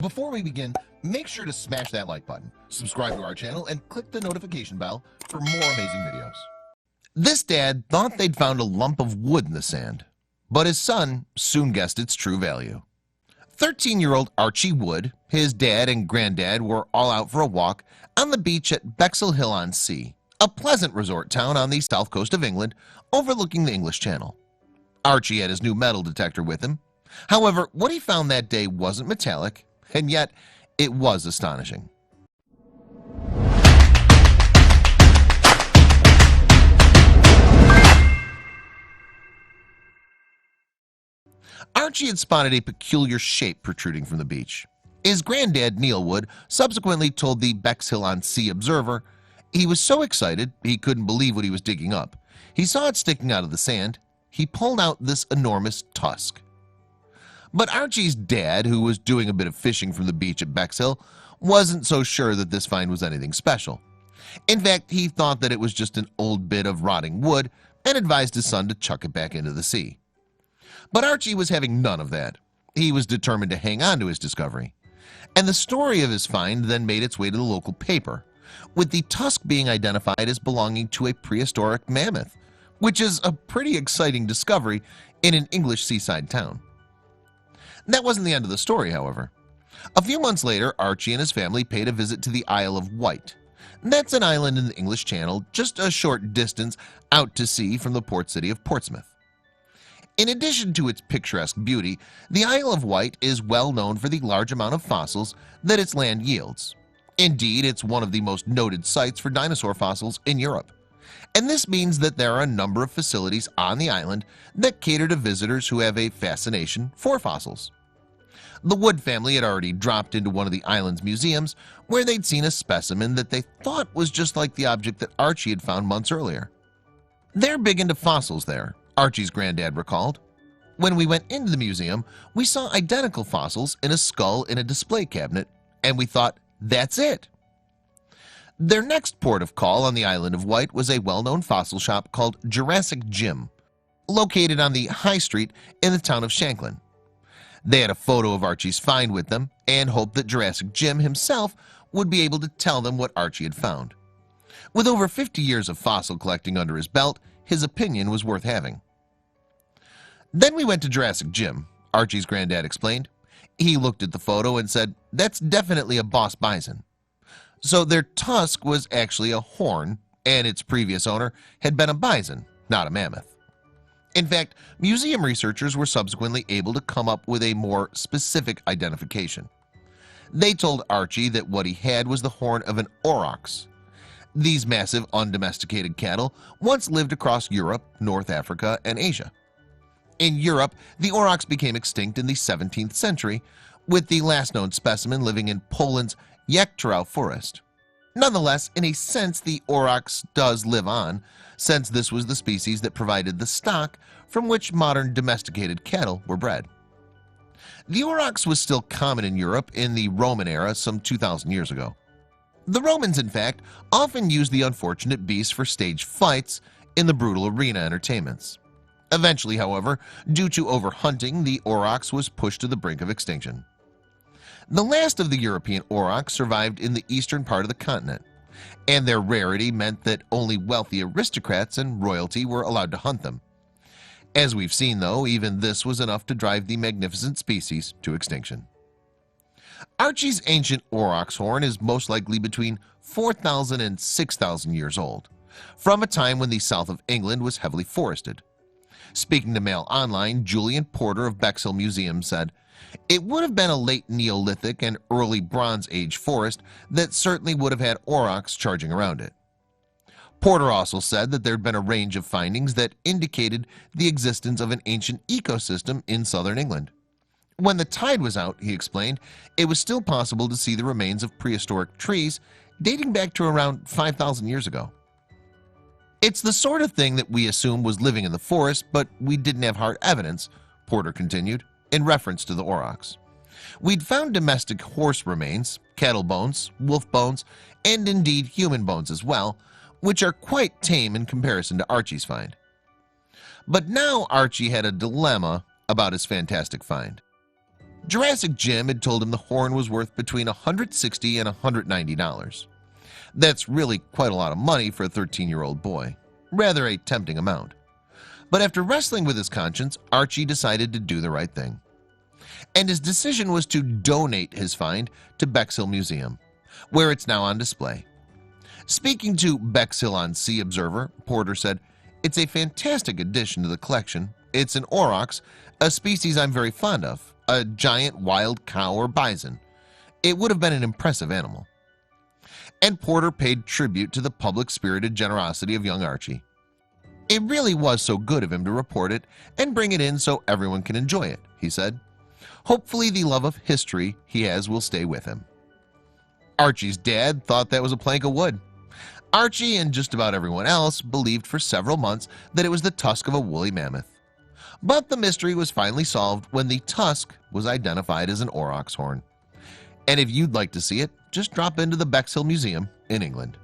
Before we begin, make sure to smash that like button, subscribe to our channel, and click the notification bell for more amazing videos. This dad thought they'd found a lump of wood in the sand, but his son soon guessed its true value. 13-year-old Archie Wood, his dad and granddad were all out for a walk on the beach at Bexhill on Sea, a pleasant resort town on the south coast of England overlooking the English Channel. Archie had his new metal detector with him. However, what he found that day wasn't metallic, and yet it was astonishing. Archie had spotted a peculiar shape protruding from the beach. His granddad, Neil Wood, subsequently told the Bexhill on Sea Observer he was so excited he couldn't believe what he was digging up. He saw it sticking out of the sand. He pulled out this enormous tusk. But Archie's dad, who was doing a bit of fishing from the beach at Bexhill, wasn't so sure that this find was anything special. In fact, he thought that it was just an old bit of rotting wood and advised his son to chuck it back into the sea. But Archie was having none of that. He was determined to hang on to his discovery. And the story of his find then made its way to the local paper, with the tusk being identified as belonging to a prehistoric mammoth, which is a pretty exciting discovery in an English seaside town. That wasn't the end of the story, however. A few months later, Archie and his family paid a visit to the Isle of Wight. That's an island in the English Channel, just a short distance out to sea from the port city of Portsmouth. In addition to its picturesque beauty, the Isle of Wight is well known for the large amount of fossils that its land yields. Indeed, it's one of the most noted sites for dinosaur fossils in Europe. And this means that there are a number of facilities on the island that cater to visitors who have a fascination for fossils. The Wood family had already dropped into one of the island's museums where they'd seen a specimen that they thought was just like the object that Archie had found months earlier. They're big into fossils there, Archie's granddad recalled. When we went into the museum, we saw identical fossils in a skull in a display cabinet, and we thought, that's it. Their next port of call on the island of Wight was a well-known fossil shop called Jurassic Jim, located on the High Street in the town of Shanklin. They had a photo of Archie's find with them and hoped that Jurassic Jim himself would be able to tell them what Archie had found. With over 50 years of fossil collecting under his belt, his opinion was worth having. Then we went to Jurassic Jim, Archie's granddad explained. He looked at the photo and said, that's definitely a boss bison. So their tusk was actually a horn, and its previous owner had been a bison, not a mammoth. In fact, museum researchers were subsequently able to come up with a more specific identification. They told Archie that what he had was the horn of an aurochs. These massive undomesticated cattle once lived across Europe, North Africa, and Asia. In Europe, the aurochs became extinct in the 17th century, with the last known specimen living in Poland's Jektorau forest. Nonetheless, in a sense, the aurochs does live on, since this was the species that provided the stock from which modern domesticated cattle were bred. The aurochs was still common in Europe in the Roman era some 2,000 years ago. The Romans, in fact, often used the unfortunate beast for stage fights in the brutal arena entertainments. Eventually, however, due to overhunting, the aurochs was pushed to the brink of extinction. The last of the European aurochs survived in the eastern part of the continent, and their rarity meant that only wealthy aristocrats and royalty were allowed to hunt them. As we've seen, though, even this was enough to drive the magnificent species to extinction. Archie's ancient aurochs horn is most likely between 4,000 and 6,000 years old, from a time when the south of England was heavily forested. Speaking to Mail Online, Julian Porter of Bexhill Museum said, it would have been a late Neolithic and early Bronze Age forest that certainly would have had aurochs charging around it. Porter also said that there had been a range of findings that indicated the existence of an ancient ecosystem in southern England. When the tide was out, he explained, it was still possible to see the remains of prehistoric trees dating back to around 5,000 years ago. It's the sort of thing that we assume was living in the forest, but we didn't have hard evidence, Porter continued, in reference to the aurochs. We'd found domestic horse remains, cattle bones, wolf bones, and indeed human bones as well, which are quite tame in comparison to Archie's find. But now Archie had a dilemma about his fantastic find. Jurassic Jim had told him the horn was worth between $160 and $190. That's really quite a lot of money for a 13-year-old boy, rather a tempting amount. But after wrestling with his conscience, Archie decided to do the right thing, and his decision was to donate his find to Bexhill Museum, where it's now on display. Speaking to Bexhill-on-Sea Observer, Porter said, "It's a fantastic addition to the collection. It's an aurochs, a species I'm very fond of, a giant wild cow or bison. It would have been an impressive animal." And Porter paid tribute to the public-spirited generosity of young Archie. "It really was so good of him to report it and bring it in so everyone can enjoy it," he said. "Hopefully the love of history he has will stay with him." Archie's dad thought that was a plank of wood. Archie and just about everyone else believed for several months that it was the tusk of a woolly mammoth. But the mystery was finally solved when the tusk was identified as an aurochs horn. And if you'd like to see it, just drop into the Bexhill Museum in England.